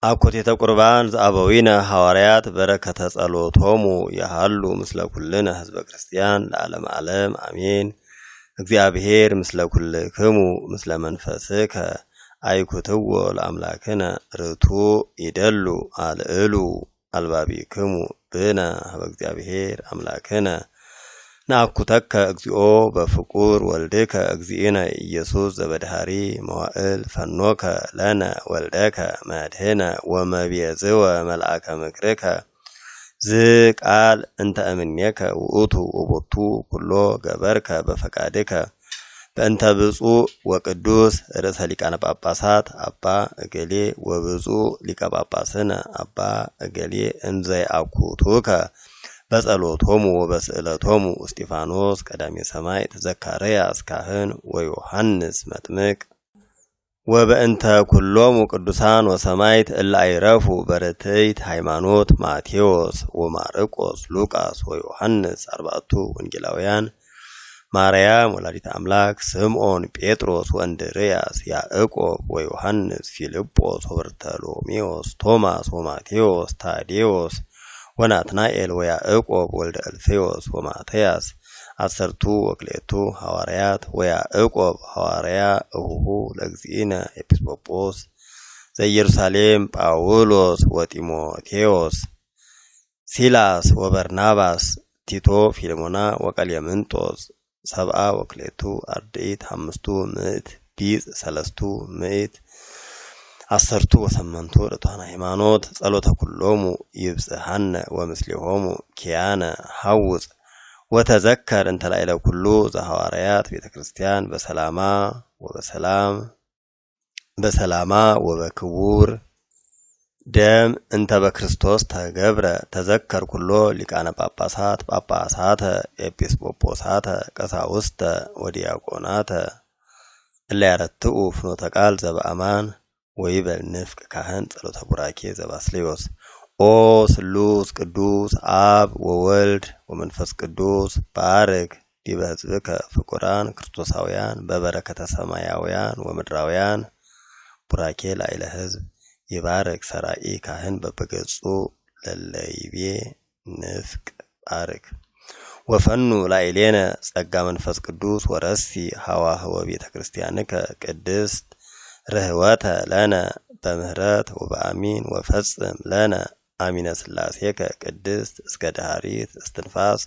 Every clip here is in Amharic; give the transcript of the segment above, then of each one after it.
አኮቴተ ቁርባን ዘአበዊነ ሐዋርያት በረከተ ጸሎቶሙ ያሃሉ ምስለ ኩልነ ህዝበ ክርስቲያን ለዓለም ዓለም አሜን። እግዚአብሔር ምስለ ኩልክሙ ምስለ መንፈስከ አይኩትዎ ለአምላክነ ርቱ ይደሉ አልዕሉ አልባቢክሙ ብነ ሀበ እግዚአብሔር አምላክነ ናኩተከ እግዚኦ በፍቁር ወልድከ እግዚእነ ኢየሱስ ዘበድሃሪ መዋእል ፈኖከ ለነ ወልደከ መድህነ ወመቤዝወ መልአከ ምክርከ ዝቃል እንተ እምኔከ ውእቱ ወቦቱ ኩሎ ገበርከ በፈቃድከ በእንተ ብፁዕ ወቅዱስ ርዕሰ ሊቃነ ጳጳሳት አባ እገሌ ወብፁዕ ሊቀ ጳጳስነ አባ እገሌ እንዘ ያኩቱከ በጸሎቶሙ ወበስዕለቶሙ እስጢፋኖስ ቀዳሜ ሰማዕት ዘካርያስ ካህን ወዮሐንስ መጥምቅ ወበእንተ ኩሎሙ ቅዱሳን ወሰማዕት እለ አይረፉ በርትዕት ሃይማኖት ማቴዎስ ወማርቆስ ሉቃስ ወዮሐንስ አርባዕቱ ወንጌላውያን ማርያም ወላዲተ አምላክ ስምዖን ጴጥሮስ ወእንድርያስ ያዕቆብ ወዮሐንስ ፊልጶስ ወበርተሎሜዎስ ቶማስ ወማቴዎስ ታዴዎስ ወናትናኤል ወያዕቆብ ወልደ እልፌዎስ ወማትያስ አሰርቱ ወክልኤቱ ሐዋርያት ወያዕቆብ ሐዋርያ እሁሁ ለእግዚእነ ኤጲስቆጶስ ዘኢየሩሳሌም ጳውሎስ ወጢሞቴዎስ ሲላስ ወበርናባስ ቲቶ ፊልሞና ወቀሌምንጦስ ሰብአ ወክልኤቱ አርድእት አምስቱ ምዕት ቢጽ ሰለስቱ ምዕት አሰርቱ ወሰመንቱ ርቱዓነ ሃይማኖት ጸሎተ ኩሎሙ ይብጽሐነ ወምስሌሆሙ ኪያነ ሐውፅ ወተዘከር እንተ ላዕለ ኩሉ ዘሐዋርያት ቤተ ክርስቲያን በሰላማ ወበክቡር ደም እንተ በክርስቶስ ተገብረ ተዘከር ኩሎ ሊቃነ ጳጳሳተ ኤጲስቆጶሳተ ቀሳውስተ ወዲያቆናተ እለ ያረትዑ ፍኖተ ቃል ዘበአማን ወይበል ንፍቅ ካህን ጸሎተ ቡራኬ ዘባስልዮስ ኦ ስሉስ ቅዱስ አብ ወወልድ ወመንፈስ ቅዱስ ባርክ ዲበ ሕዝብከ ፍቁራን ክርስቶሳውያን በበረከተ ሰማያውያን ወምድራውያን ቡራኬ ላዕለ ሕዝብ ይባርክ ሰራኢ ካህን በበገጹ ለለይቤ ንፍቅ ባርክ ወፈኑ ላዕሌነ ጸጋ መንፈስ ቅዱስ ወረሲ ሐዋህወ ቤተ ክርስቲያንከ ቅድስት ርህወተ ለነ በምህረት ወበአሚን ወፈጽም ለነ አሚነ ስላሴከ ቅድስት እስከ ዳሪት እስትንፋስ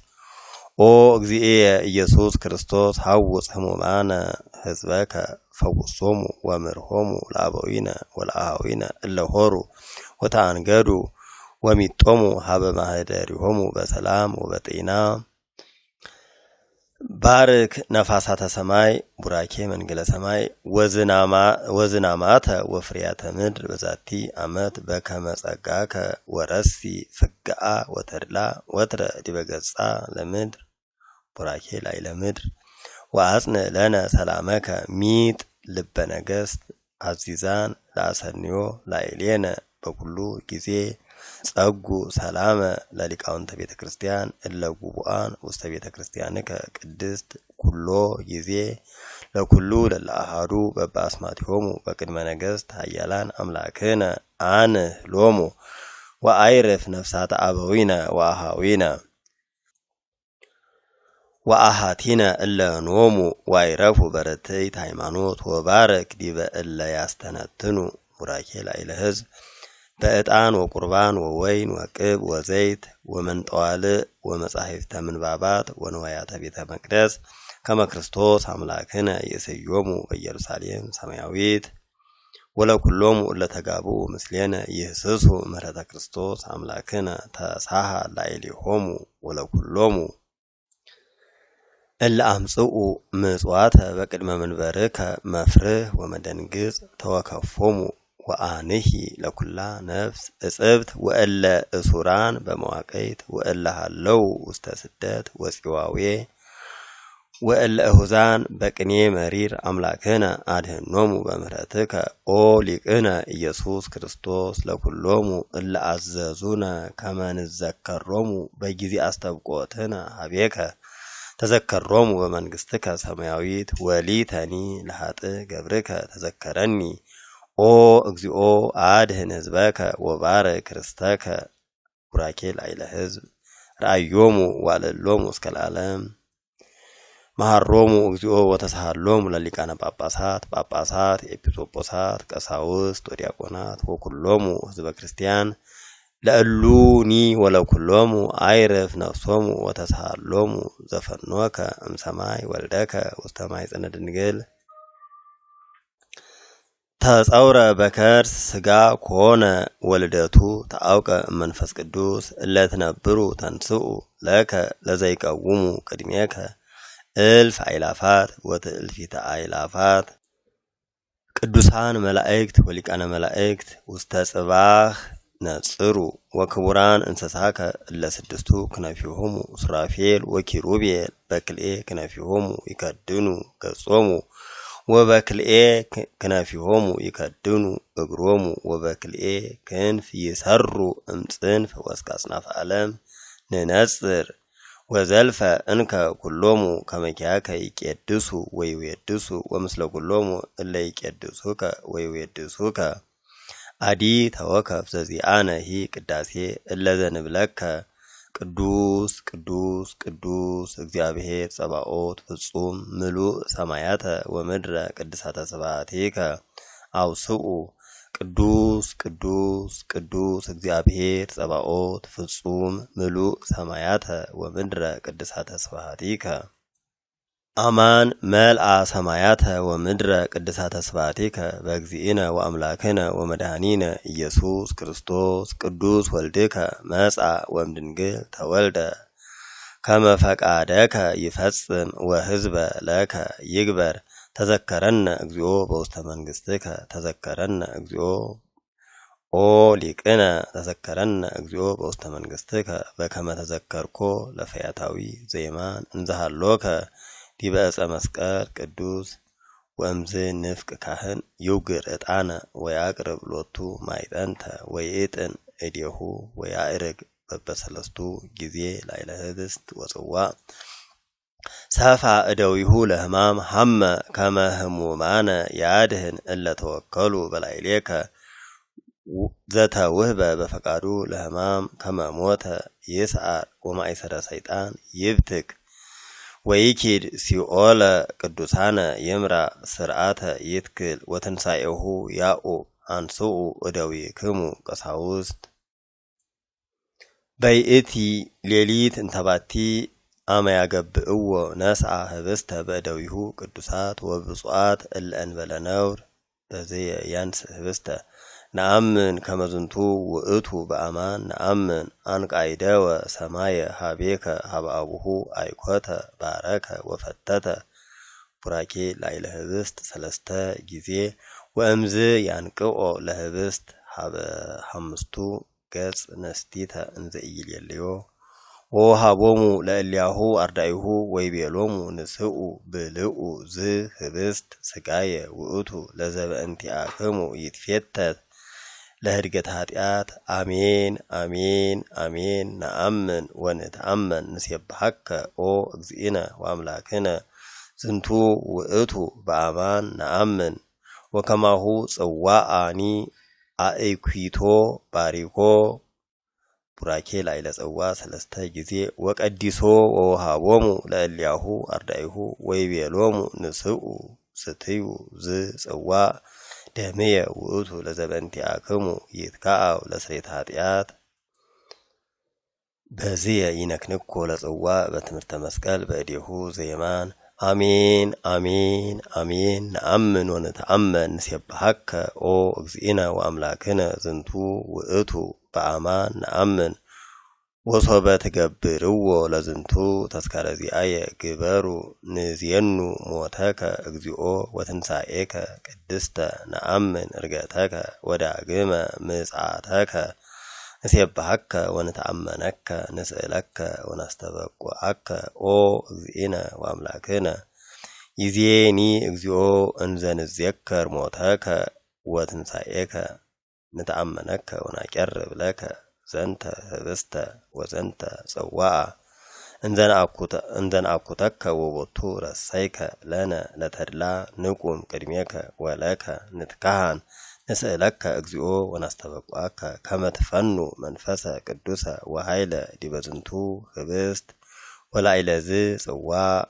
ኦ እግዚእየ ኢየሱስ ክርስቶስ ሐውፅ ህሙማነ ህዝበከ ፈውሶሙ ወምርሆሙ ለአበዊነ ወለአሃዊነ እለሆሩ ወተአንገዱ ወሚጦሙ ሀበ ማህደሪሆሙ በሰላም ወበጤና ባርክ ነፋሳተ ሰማይ ቡራኬ መንገለ ሰማይ ወዝናማተ ወፍሪያተ ምድር በዛቲ አመት በከመ ጸጋከ ወረሲ ፍግአ ወተድላ ወትረ ዲበ ገጻ ለምድር ቡራኬ ላዕለ ምድር ወአጽንዕ ለነ ሰላመከ ሚጥ ልበ ነገሥት አዚዛን ለአሰንዮ ላዕሌነ በኩሉ ጊዜ ጸጉ ሰላመ ለሊቃውንተ ቤተ ክርስቲያን እለ ጉቡአን ውስተ ቤተ ክርስቲያንከ ቅድስት ኩሎ ጊዜ ለኩሉ ለለአሃዱ በበአስማቲሆሙ በቅድመ ነገሥት ኃያላን አምላክነ አንህ ሎሙ ወአይርፍ ነፍሳተ አበዊነ ወአሃዊነ ወአሃቲነ እለ ኖሙ ወአይረፉ በርትዕት ሃይማኖት ወባረክ ዲበ እለ ያስተነትኑ ቡራኬ ላዕለ ሕዝብ በዕጣን ወቁርባን ወወይን ወቅብ ወዘይት ወመንጠዋልዕ ወመጻሕፍተ ምንባባት ወንዋያተ ቤተ መቅደስ ከመ ክርስቶስ አምላክነ ይስዮሙ በኢየሩሳሌም ሰማያዊት ወለኩሎሙ እለተጋቡ ምስሌነ ይህስሱ ምህረተ ክርስቶስ አምላክነ ተሳሃ ላዕሌሆሙ ወለኩሎሙ እለ አምጽኡ ምጽዋተ በቅድመ መንበርከ መፍርህ ወመደንግጽ ተወከፎሙ ወአንሂ ለኩላ ነፍስ እጽብት ወእለ እሱራን በመዋቀይት ወእለ ሃለው ውስተ ስደት ወጽዋዌ ወእለ እሁዛን በቅኔ መሪር አምላክነ አድህኖሙ በምህረትከ ኦ ሊቅነ ኢየሱስ ክርስቶስ ለኩሎሙ እለ አዘዙነ ከመ ንዘከሮሙ በጊዜ አስተብቆትነ ሀቤከ ተዘከሮሙ በመንግሥትከ ሰማያዊት ወሊተኒ ለኃጥእ ገብርከ ተዘከረኒ ኦ እግዚኦ አድህን ህዝበከ ወባረክ ርስተከ ቡራኬ ላዕለ ህዝብ ረአዮሙ ዋለሎሙ እስከ ለዓለም መሐሮሙ እግዚኦ ወተሳሃሎሙ ለሊቃነ ጳጳሳት ኤጲስቆጶሳት ቀሳውስት ወዲያቆናት ወኩሎሙ ህዝበ ክርስቲያን ለእሉኒ ወለኩሎሙ አይረፍ ነፍሶሙ ወተሳሃሎሙ ዘፈኖከ እምሰማይ ወልደከ ውስተ ማኅፀነ ድንግል ተጸውረ በከርስ ስጋ ኮነ ወልደቱ ተአውቀ መንፈስ ቅዱስ እለትነብሩ ተንስኡ ለከ ለዘይቀውሙ ቅድሜከ እልፍ አይላፋት ወትእልፊተ አይላፋት ቅዱሳን መላእክት ወሊቃነ መላእክት ውስተ ጽባህ ነጽሩ ወክቡራን እንስሳከ ለስድስቱ ክነፊሆሙ ሱራፌል ወኪሩቤል በክልኤ ክነፊሆሙ ይከድኑ ገጾሙ ወበክልኤ ክነፊሆሙ ይከድኑ እግሮሙ ወበክልኤ ክንፍ ይሰሩ እምጽንፍ ወስከ አጽናፈ ዓለም ንነጽር ወዘልፈ እንከ ኩሎሙ ከመኪያከ ይቄድሱ ወይዌድሱ ወምስለ ኩሎሙ እለ ይቄድሱከ ወይዌድሱከ አዲ ተወከፍ ዘዚአነ ሂ ቅዳሴ እለ ዘንብለከ ቅዱስ ቅዱስ ቅዱስ እግዚአብሔር ጸባኦት ፍጹም ምሉእ ሰማያተ ወምድረ ቅድሳተ ስብሐቲከ አውስኡ ቅዱስ ቅዱስ ቅዱስ እግዚአብሔር ጸባኦት ፍጹም ምሉእ ሰማያተ ወምድረ ቅድሳተ ስብሐቲከ አማን መልአ ሰማያተ ወምድረ ቅድሳተ ስብሐቲከ በእግዚእነ ወአምላክነ ወመድኃኒነ ኢየሱስ ክርስቶስ ቅዱስ ወልድከ መጻ ወእምድንግል ተወልደ ከመ ፈቃደከ ይፈጽም ወሕዝበ ለከ ይግበር ተዘከረነ እግዚኦ በውስተ መንግሥትከ ተዘከረነ እግዚኦ ኦ ሊቅነ ተዘከረነ እግዚኦ በውስተ መንግሥትከ በከመ ተዘከርኮ ለፈያታዊ ዘይማን እንዘሃሎከ ዲበ ዕፀ መስቀል ቅዱስ ወእምዝ ንፍቅ ካህን ይውግር ዕጣነ ወያቅርብ ሎቱ ማይጠንተ ወይእጥን እዴሁ ወያዕርግ በበሰለስቱ ጊዜ ላዕለ ህብስት ወጽዋዕ ሰፋ እደዊሁ ለሕማም ሐመ ከመ ህሙማነ ያድህን እለ ተወከሉ በላዕሌከ ዘተውህበ በፈቃዱ ለሕማም ከመ ሞተ ይስዓር ወማእሰረ ሰይጣን ይብትክ ወይኪድ ሲኦለ ቅዱሳነ ይምራ ስርዓተ ይትክል ወትንሣኤሁ ያኡ አንስኡ እደዊክሙ ቀሳውስት በይእቲ ሌሊት እንተባቲ አመ ያገብእዎ ነስአ ህብስተ በእደዊሁ ቅዱሳት ወብፁዓት እለ እንበለ ነውር በዘየ ያንስ ህብስተ ነአምን ከመዝንቱ ውእቱ በአማን ነአምን አንቃይደወ ሰማየ ሀቤከ ሀበ አቡሁ አይኮተ ባረከ ወፈተተ ቡራኬ ላዕለ ህብስት ሰለስተ ጊዜ ወእምዝ ያንቅኦ ለህብስት ሀበ ሐምስቱ ገጽ ነስቲተ እንዘ ኢይሌልዮ ወሃቦሙ ለእልያሁ አርዳኢሁ ወይቤሎሙ ንስኡ ብልኡ ዝ ህብስት ስጋየ ውእቱ ለዘበእንቲአክሙ ይትፌተት ለህድገት ኃጢአት አሜን አሜን አሜን ነአምን ወንተአመን ንሴብሐከ ኦ እግዚእነ ወአምላክነ ዝንቱ ውእቱ በአማን ነአምን ወከማሁ ጽዋአኒ አእኩቶ ባሪኮ ቡራኬ ላዕለ ጽዋ ሰለስተ ጊዜ ወቀዲሶ ወሃቦሙ ለእልያሁ አርዳኢሁ ወይቤሎሙ ንስኡ ስትዩ ዝ ጽዋ ደምየ ውእቱ ለዘበእንቲአክሙ ይትከአው ለስርየተ ኃጢአት በዝየ ይነክንኮ ለጽዋ በትምህርተ መስቀል በእዴሁ ዘየማን አሜን አሜን አሜን ነአምን ወንተአመን ንሴብሐከ ኦ እግዚእነ ወአምላክነ ዝንቱ ውእቱ በአማን ነአምን ወሶበ ትገብርዎ ለዝንቱ ተስካረ ዚአየ ግበሩ ንዜኑ ሞተከ እግዚኦ ወትንሣኤከ ቅድስተ ነአምን እርገተከ ወዳግመ ምጽአተከ ንሴብሐከ ወንተአመነከ ንስእለከ ወናስተበቁዐከ ኦ እግዚእነ ወአምላክነ ይዜኒ እግዚኦ እንዘ ንዜከር ሞተከ ወትንሣኤከ ንተአመነከ ወናቀርብ ለከ ዘንተ ህብስተ ወዘንተ ጽዋዓ እንዘንአኩተከ ወቦቱ ረሰይከ ለነ ለተድላ ንቁም ቅድሜከ ወለከ ንትካሃን ንስእለከ እግዚኦ ወናስተበቋከ ከመ ትፈኑ መንፈሰ ቅዱሰ ወኃይለ ዲበ ዝንቱ ህብስት ወላዕለ ጽዋዕ